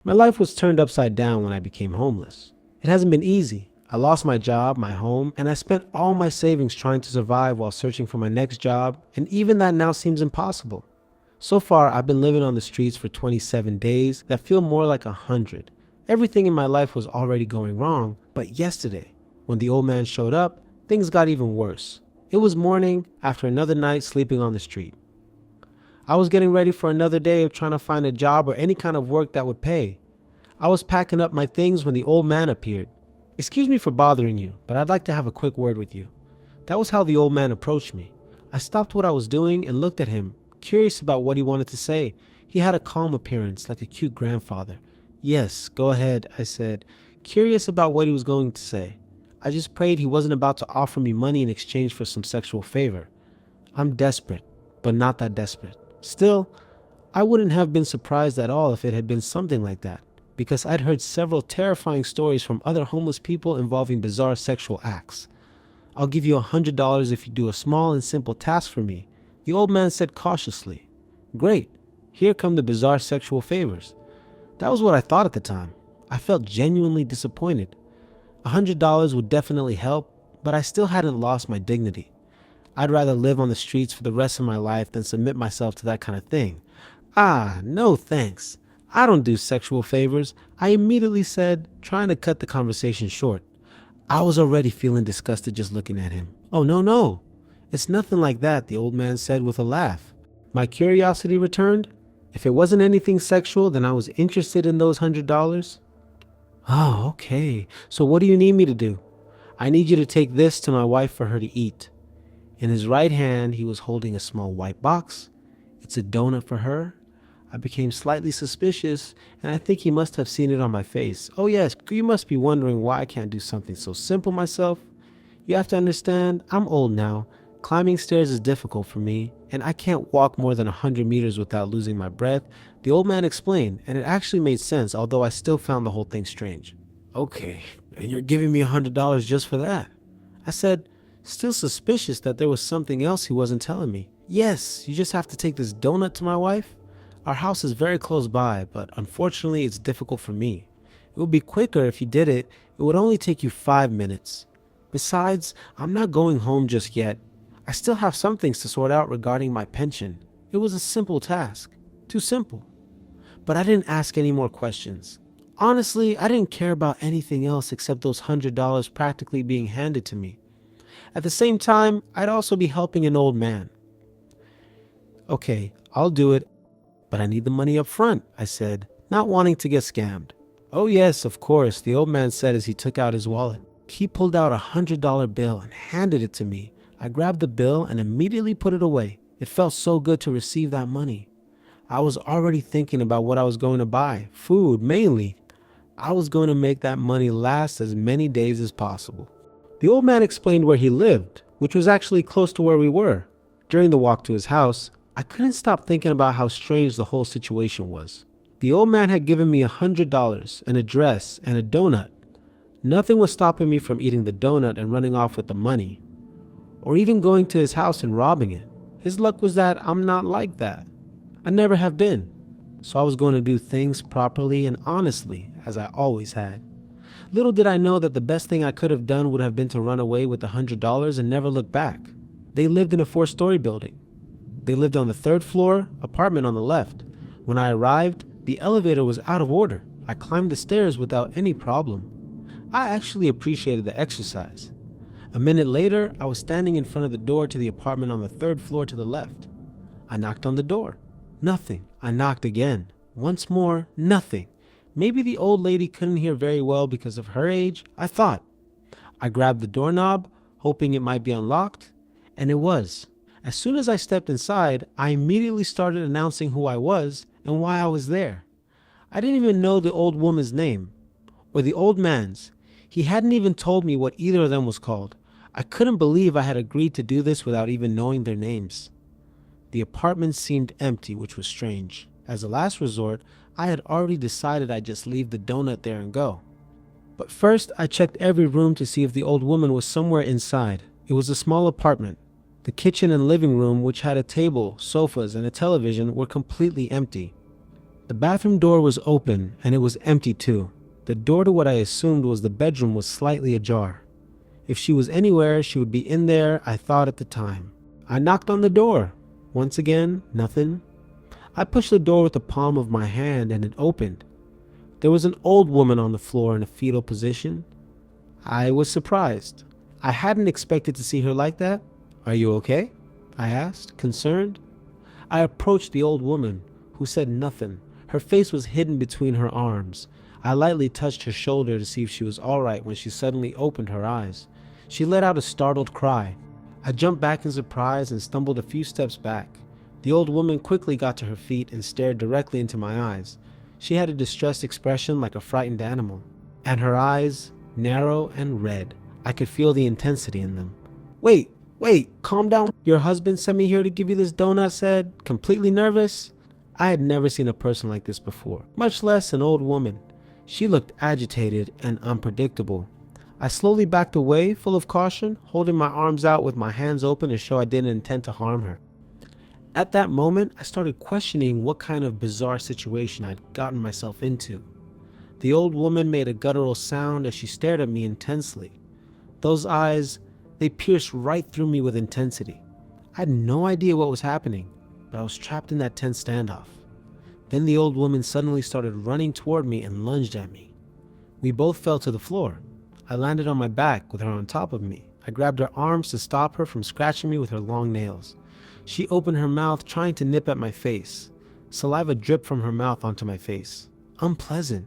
My life was turned upside down when I became homeless. It hasn't been easy. I lost my job, my home, and I spent all my savings trying to survive while searching for my next job, and even that now seems impossible. So far, I've been living on the streets for 27 days that feel more like 100. Everything in my life was already going wrong, but yesterday, when the old man showed up, things got even worse. It was morning after another night sleeping on the street. I was getting ready for another day of trying to find a job or any kind of work that would pay. I was packing up my things when the old man appeared. "Excuse me for bothering you, but I'd like to have a quick word with you." That was how the old man approached me. I stopped what I was doing and looked at him, curious about what he wanted to say. He had a calm appearance, like a cute grandfather. "Yes, go ahead," I said, curious about what he was going to say. I just prayed he wasn't about to offer me money in exchange for some sexual favor. I'm desperate, but not that desperate. Still, I wouldn't have been surprised at all if it had been something like that, because I'd heard several terrifying stories from other homeless people involving bizarre sexual acts. "I'll give you $100 if you do a small and simple task for me," the old man said cautiously. Great, here come the bizarre sexual favors. That was what I thought at the time. I felt genuinely disappointed. $100 would definitely help, but I still hadn't lost my dignity. I'd rather live on the streets for the rest of my life than submit myself to that kind of thing. "Ah, no thanks. I don't do sexual favors," I immediately said, trying to cut the conversation short. I was already feeling disgusted just looking at him. "Oh, no. It's nothing like that," the old man said with a laugh. My curiosity returned. If it wasn't anything sexual, then I was interested in those $100. "Oh, okay. So what do you need me to do?" "I need you to take this to my wife for her to eat." In his right hand, he was holding a small white box. "It's a donut for her." I became slightly suspicious, and I think he must have seen it on my face. "Oh yes, you must be wondering why I can't do something so simple myself. You have to understand, I'm old now. Climbing stairs is difficult for me, and I can't walk more than 100 meters without losing my breath," the old man explained, and it actually made sense, although I still found the whole thing strange. "Okay, and you're giving me $100 just for that?" I said, still suspicious that there was something else he wasn't telling me. "Yes, you just have to take this donut to my wife. Our house is very close by, but unfortunately it's difficult for me. It would be quicker if you did it. It would only take you 5 minutes. Besides, I'm not going home just yet. I still have some things to sort out regarding my pension." It was a simple task. Too simple. But I didn't ask any more questions. Honestly, I didn't care about anything else except those $100 practically being handed to me. At the same time, I'd also be helping an old man. "Okay, I'll do it, but I need the money up front," I said, not wanting to get scammed. "Oh yes, of course," the old man said as he took out his wallet. He pulled out a $100 bill and handed it to me. I grabbed the bill and immediately put it away. It felt so good to receive that money. I was already thinking about what I was going to buy. Food, mainly. I was going to make that money last as many days as possible. The old man explained where he lived, which was actually close to where we were. During the walk to his house, I couldn't stop thinking about how strange the whole situation was. The old man had given me $100, an address, and a donut. Nothing was stopping me from eating the donut and running off with the money, or even going to his house and robbing it. His luck was that I'm not like that. I never have been. So I was going to do things properly and honestly, as I always had. Little did I know that the best thing I could have done would have been to run away with the $100 and never look back. They lived in a 4-story building. They lived on the 3rd floor, apartment on the left. When I arrived, the elevator was out of order. I climbed the stairs without any problem. I actually appreciated the exercise. A minute later, I was standing in front of the door to the apartment on the 3rd floor to the left. I knocked on the door. Nothing. I knocked again. Once more, nothing. Maybe the old lady couldn't hear very well because of her age, I thought. I grabbed the doorknob, hoping it might be unlocked, and it was. As soon as I stepped inside, I immediately started announcing who I was and why I was there. I didn't even know the old woman's name, or the old man's. He hadn't even told me what either of them was called. I couldn't believe I had agreed to do this without even knowing their names. The apartment seemed empty, which was strange. As a last resort, I had already decided I'd just leave the donut there and go. But first, I checked every room to see if the old woman was somewhere inside. It was a small apartment. The kitchen and living room, which had a table, sofas, and a television, were completely empty. The bathroom door was open and it was empty too. The door to what I assumed was the bedroom was slightly ajar. If she was anywhere, she would be in there, I thought at the time. I knocked on the door. Once again, nothing. I pushed the door with the palm of my hand and it opened. There was an old woman on the floor in a fetal position. I was surprised. I hadn't expected to see her like that. "Are you okay?" I asked, concerned. I approached the old woman, who said nothing. Her face was hidden between her arms. I lightly touched her shoulder to see if she was all right when she suddenly opened her eyes. She let out a startled cry. I jumped back in surprise and stumbled a few steps back. The old woman quickly got to her feet and stared directly into my eyes. She had a distressed expression like a frightened animal, and her eyes, narrow and red. I could feel the intensity in them. Wait, calm down. Your husband sent me here to give you this donut," I said, completely nervous. I had never seen a person like this before, much less an old woman. She looked agitated and unpredictable. I slowly backed away, full of caution, holding my arms out with my hands open to show I didn't intend to harm her. At that moment, I started questioning what kind of bizarre situation I'd gotten myself into. The old woman made a guttural sound as she stared at me intensely. Those eyes, they pierced right through me with intensity. I had no idea what was happening, but I was trapped in that tense standoff. Then the old woman suddenly started running toward me and lunged at me. We both fell to the floor. I landed on my back with her on top of me. I grabbed her arms to stop her from scratching me with her long nails. She opened her mouth, trying to nip at my face. Saliva dripped from her mouth onto my face. Unpleasant.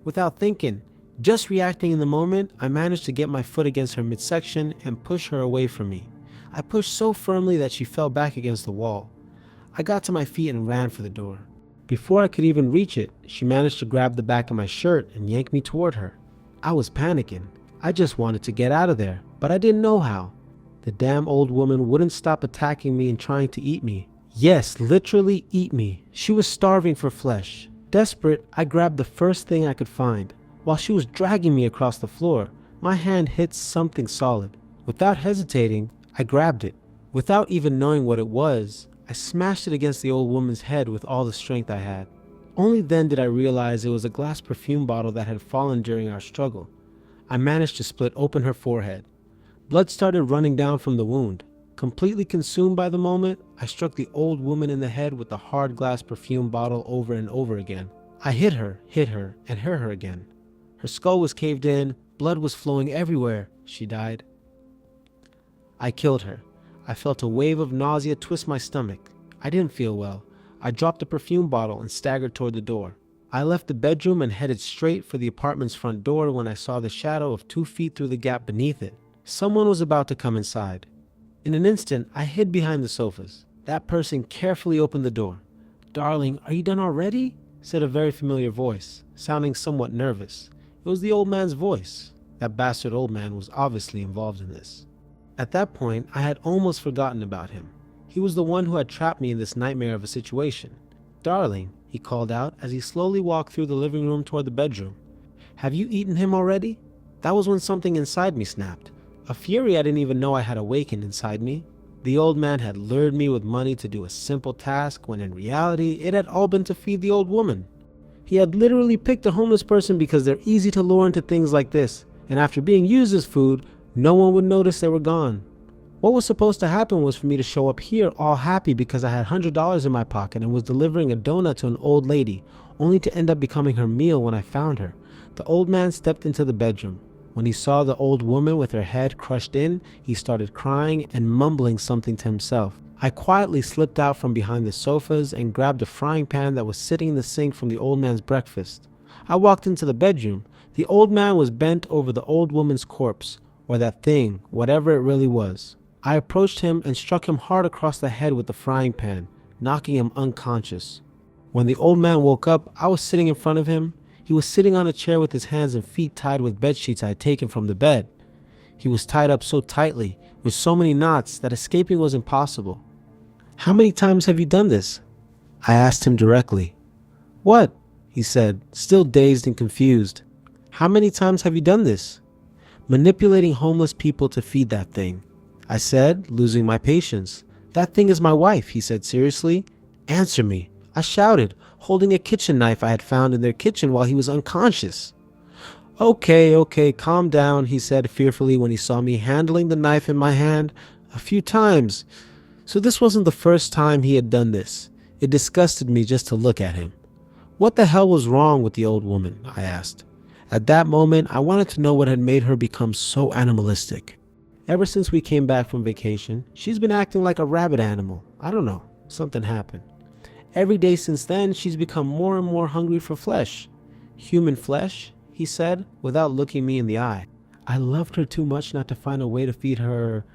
Without thinking, just reacting in the moment, I managed to get my foot against her midsection and push her away from me. I pushed so firmly that she fell back against the wall. I got to my feet and ran for the door. Before I could even reach it, she managed to grab the back of my shirt and yank me toward her. I was panicking. I just wanted to get out of there, but I didn't know how. The damn old woman wouldn't stop attacking me and trying to eat me. Yes, literally eat me. She was starving for flesh. Desperate, I grabbed the first thing I could find. While she was dragging me across the floor, my hand hit something solid. Without hesitating, I grabbed it. Without even knowing what it was, I smashed it against the old woman's head with all the strength I had. Only then did I realize it was a glass perfume bottle that had fallen during our struggle. I managed to split open her forehead. Blood started running down from the wound. Completely consumed by the moment, I struck the old woman in the head with the hard glass perfume bottle over and over again. I hit her, and hit her again. Her skull was caved in, blood was flowing everywhere. She died. I killed her. I felt a wave of nausea twist my stomach. I didn't feel well. I dropped the perfume bottle and staggered toward the door. I left the bedroom and headed straight for the apartment's front door when I saw the shadow of 2 feet through the gap beneath it. Someone was about to come inside. In an instant, I hid behind the sofas. That person carefully opened the door. "Darling, are you done already?" said a very familiar voice, sounding somewhat nervous. It was the old man's voice. That bastard old man was obviously involved in this. At that point, I had almost forgotten about him. He was the one who had trapped me in this nightmare of a situation. "Darling," he called out as he slowly walked through the living room toward the bedroom. "Have you eaten him already?" That was when something inside me snapped. A fury I didn't even know I had awakened inside me. The old man had lured me with money to do a simple task when in reality it had all been to feed the old woman. He had literally picked a homeless person because they're easy to lure into things like this, and after being used as food, no one would notice they were gone. What was supposed to happen was for me to show up here all happy because I had $100 in my pocket and was delivering a donut to an old lady, only to end up becoming her meal when I found her. The old man stepped into the bedroom. When he saw the old woman with her head crushed in, he started crying and mumbling something to himself. I quietly slipped out from behind the sofas and grabbed a frying pan that was sitting in the sink from the old man's breakfast. I walked into the bedroom. The old man was bent over the old woman's corpse, or that thing, whatever it really was. I approached him and struck him hard across the head with the frying pan, knocking him unconscious. When the old man woke up, I was sitting in front of him. He was sitting on a chair with his hands and feet tied with bed sheets I had taken from the bed. He was tied up so tightly, with so many knots, that escaping was impossible. "How many times have you done this?" I asked him directly. "What?" he said, still dazed and confused. "How many times have you done this?" "Manipulating homeless people to feed that thing," I said, losing my patience. "That thing is my wife," he said seriously. "Answer me," I shouted, holding a kitchen knife I had found in their kitchen while he was unconscious. Okay, okay, calm down, he said fearfully when he saw me handling the knife in my hand a few times. So this wasn't the first time he had done this. It disgusted me just to look at him. What the hell was wrong with the old woman? I asked. At that moment, I wanted to know what had made her become so animalistic. Ever since we came back from vacation, she's been acting like a rabid animal. I don't know, something happened. Every day since then, she's become more and more hungry for flesh. Human flesh, he said, without looking me in the eye. I loved her too much not to find a way to feed her.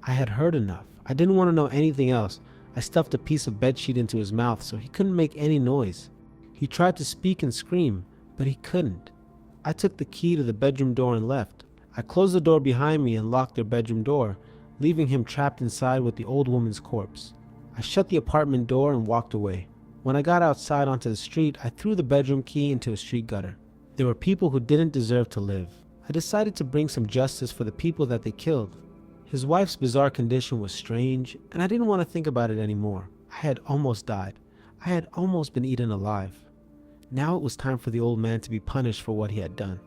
I had heard enough. I didn't want to know anything else. I stuffed a piece of bedsheet into his mouth so he couldn't make any noise. He tried to speak and scream, but he couldn't. I took the key to the bedroom door and left. I closed the door behind me and locked their bedroom door, leaving him trapped inside with the old woman's corpse. I shut the apartment door and walked away. When I got outside onto the street, I threw the bedroom key into a street gutter. There were people who didn't deserve to live. I decided to bring some justice for the people that they killed. His wife's bizarre condition was strange, and I didn't want to think about it anymore. I had almost died. I had almost been eaten alive. Now it was time for the old man to be punished for what he had done.